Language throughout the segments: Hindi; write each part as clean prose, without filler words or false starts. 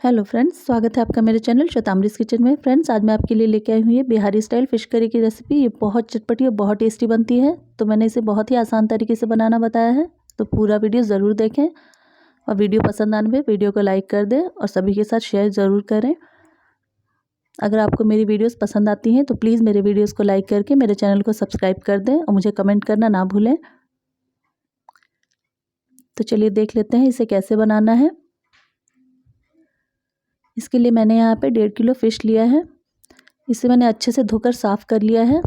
हेलो फ्रेंड्स, स्वागत है आपका मेरे चैनल श्वेतामृत किचन में। फ्रेंड्स, आज मैं आपके लिए लेके आई हूँ ये बिहारी स्टाइल फ़िश करी की रेसिपी। ये बहुत चटपटी और बहुत टेस्टी बनती है। तो मैंने इसे बहुत ही आसान तरीके से बनाना बताया है, तो पूरा वीडियो ज़रूर देखें और वीडियो पसंद आने पे वीडियो को लाइक कर दें और सभी के साथ शेयर ज़रूर करें। अगर आपको मेरी वीडियोज़ पसंद आती हैं तो प्लीज़ मेरे वीडियोज़ को लाइक करके मेरे चैनल को सब्सक्राइब कर दें और मुझे कमेंट करना ना भूलें। तो चलिए देख लेते हैं इसे कैसे बनाना है। इसके लिए मैंने यहाँ पे 1.5 किलो फ़िश लिया है। इसे मैंने अच्छे से धोकर साफ़ कर लिया है।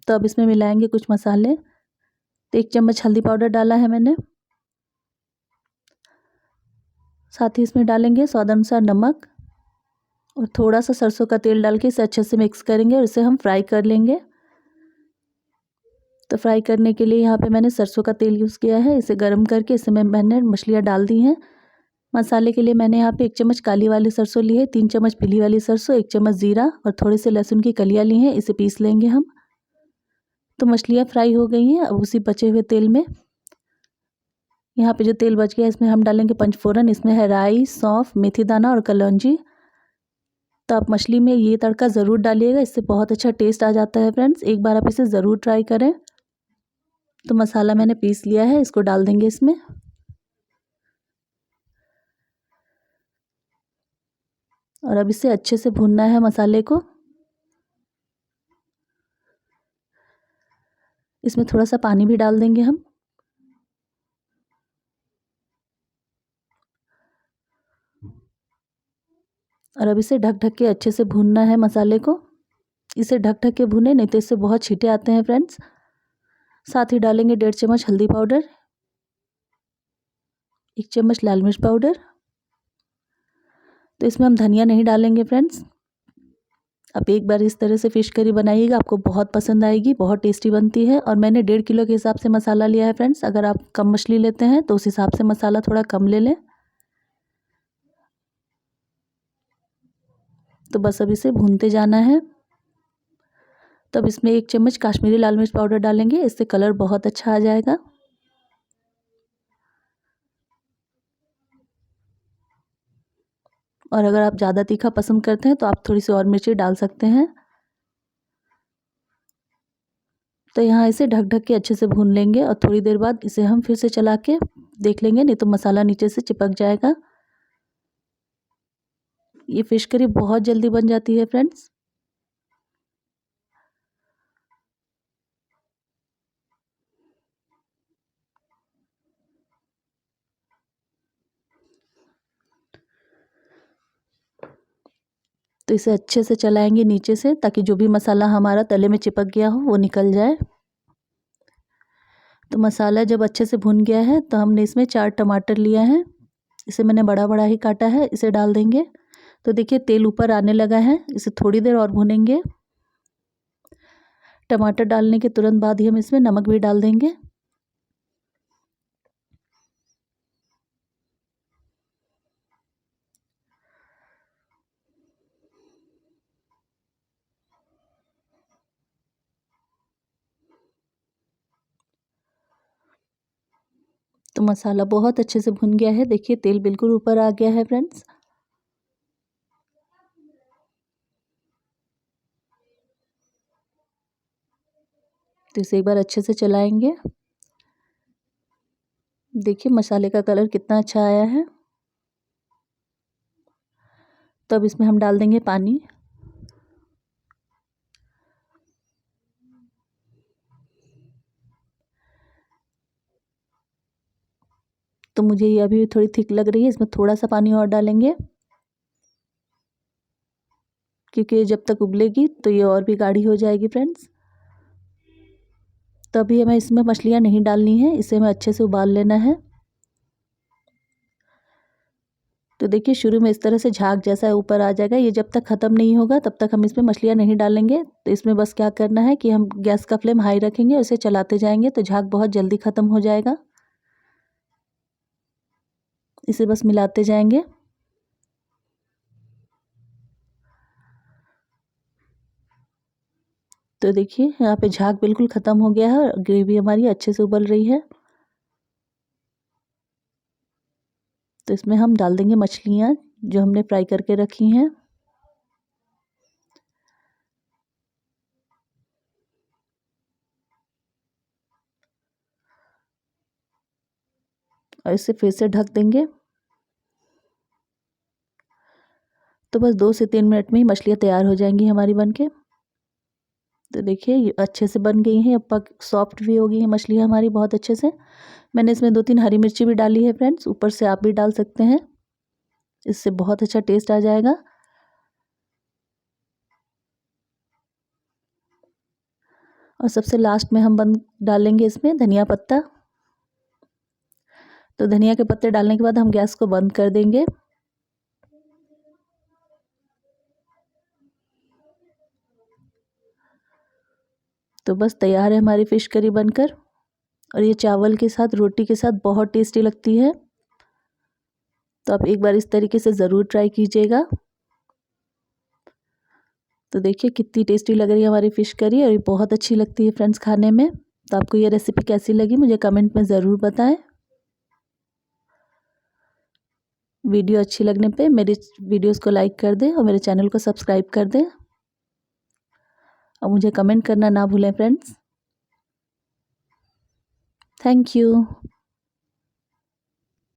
तो अब इसमें मिलाएंगे कुछ मसाले। तो 1 चम्मच हल्दी पाउडर डाला है मैंने। साथ ही इसमें डालेंगे स्वाद अनुसार नमक और थोड़ा सा सरसों का तेल डाल के इसे अच्छे से मिक्स करेंगे और इसे हम फ्राई कर लेंगे। तो फ्राई करने के लिए यहाँ पे मैंने सरसों का तेल यूज़ किया है। इसे गर्म करके इसमें मैंने मछलियाँ डाल दी हैं। मसाले के लिए मैंने यहाँ पे 1 चम्मच काली वाली सरसों ली है, 3 चम्मच पीली वाली सरसों, 1 चम्मच जीरा और थोड़े से लहसुन की कलियाँ ली हैं। इसे पीस लेंगे हम। तो मछलियाँ फ्राई हो गई हैं। अब उसी बचे हुए तेल में यहाँ पे जो तेल बच गया इसमें हम डालेंगे पंचफोरन। इसमें है राई, सौंफ, मेथी दाना और कलौंजी। तो आप मछली में ये तड़का ज़रूर डालिएगा, इससे बहुत अच्छा टेस्ट आ जाता है। फ्रेंड्स, एक बार आप इसे ज़रूर ट्राई करें। तो मसाला मैंने पीस लिया है, इसको डाल देंगे इसमें। और अब इसे अच्छे से भूनना है मसाले को। इसमें थोड़ा सा पानी भी डाल देंगे हम। और अब इसे ढक ढक के अच्छे से भूनना है मसाले को। इसे ढक ढक के भूने, नहीं तो इससे बहुत छींटे आते हैं फ्रेंड्स। साथ ही डालेंगे 1.5 चम्मच हल्दी पाउडर, 1 चम्मच लाल मिर्च पाउडर। तो इसमें हम धनिया नहीं डालेंगे फ्रेंड्स। आप एक बार इस तरह से फ़िश करी बनाइएगा, आपको बहुत पसंद आएगी, बहुत टेस्टी बनती है। और मैंने 1.5 किलो के हिसाब से मसाला लिया है फ्रेंड्स। अगर आप कम मछली लेते हैं तो उस हिसाब से मसाला थोड़ा कम ले लें। तो बस अब इसे भूनते जाना है। तब इसमें 1 चम्मच काश्मीरी लाल मिर्च पाउडर डालेंगे, इससे कलर बहुत अच्छा आ जाएगा। और अगर आप ज़्यादा तीखा पसंद करते हैं तो आप थोड़ी सी और मिर्ची डाल सकते हैं। तो यहाँ इसे ढक ढक के अच्छे से भून लेंगे और थोड़ी देर बाद इसे हम फिर से चला के देख लेंगे, नहीं तो मसाला नीचे से चिपक जाएगा। ये फ़िश करी बहुत जल्दी बन जाती है फ्रेंड्स। तो इसे अच्छे से चलाएंगे नीचे से, ताकि जो भी मसाला हमारा तले में चिपक गया हो वो निकल जाए। तो मसाला जब अच्छे से भुन गया है तो हमने इसमें 4 टमाटर लिया है। इसे मैंने बड़ा बड़ा ही काटा है, इसे डाल देंगे। तो देखिए तेल ऊपर आने लगा है। इसे थोड़ी देर और भुनेंगे। टमाटर डालने के तुरंत बाद ही हम इसमें नमक भी डाल देंगे। तो मसाला बहुत अच्छे से भुन गया है। देखिए तेल बिल्कुल ऊपर आ गया है फ्रेंड्स। तो इसे एक बार अच्छे से चलाएंगे। देखिए मसाले का कलर कितना अच्छा आया है। तो अब इसमें हम डाल देंगे पानी। तो मुझे ये अभी थोड़ी थिक लग रही है, इसमें थोड़ा सा पानी और डालेंगे, क्योंकि जब तक उबलेगी तो ये और भी गाढ़ी हो जाएगी फ्रेंड्स। तो अभी हमें इसमें मछलियाँ नहीं डालनी है, इसे हमें अच्छे से उबाल लेना है। तो देखिए शुरू में इस तरह से झाग जैसा ऊपर आ जाएगा। ये जब तक ख़त्म नहीं होगा तब तक हम इसमें मछलियाँ नहीं डालेंगे। तो इसमें बस क्या करना है कि हम गैस का फ्लेम हाई रखेंगे और इसे चलाते जाएंगे, तो झाग बहुत जल्दी ख़त्म हो जाएगा। इसे बस मिलाते जाएंगे। तो देखिए यहाँ पे झाग बिल्कुल ख़त्म हो गया है और ग्रेवी हमारी अच्छे से उबल रही है। तो इसमें हम डाल देंगे मछलियाँ जो हमने फ्राई करके रखी हैं। और इसे फिर से ढक देंगे। तो बस 2 से 3 मिनट में ही मछलियाँ तैयार हो जाएंगी हमारी बनके। तो देखिए ये अच्छे से बन गई हैं, अब पक सॉफ्ट भी हो गई हैं मछलियाँ हमारी बहुत अच्छे से। मैंने इसमें 2-3 हरी मिर्ची भी डाली है फ्रेंड्स, ऊपर से आप भी डाल सकते हैं, इससे बहुत अच्छा टेस्ट आ जाएगा। और सबसे लास्ट में हम डालेंगे इसमें धनिया पत्ता। तो धनिया के पत्ते डालने के बाद हम गैस को बंद कर देंगे। तो बस तैयार है हमारी फ़िश करी बनकर। और ये चावल के साथ, रोटी के साथ बहुत टेस्टी लगती है। तो आप एक बार इस तरीके से ज़रूर ट्राई कीजिएगा। तो देखिए कितनी टेस्टी लग रही है हमारी फ़िश करी, और ये बहुत अच्छी लगती है फ्रेंड्स खाने में। तो आपको ये रेसिपी कैसी लगी मुझे कमेंट में ज़रूर बताएं। वीडियो अच्छी लगने पे मेरी वीडियोस को लाइक कर दें और मेरे चैनल को सब्सक्राइब कर दें। और मुझे कमेंट करना ना भूलें फ्रेंड्स। Thank you.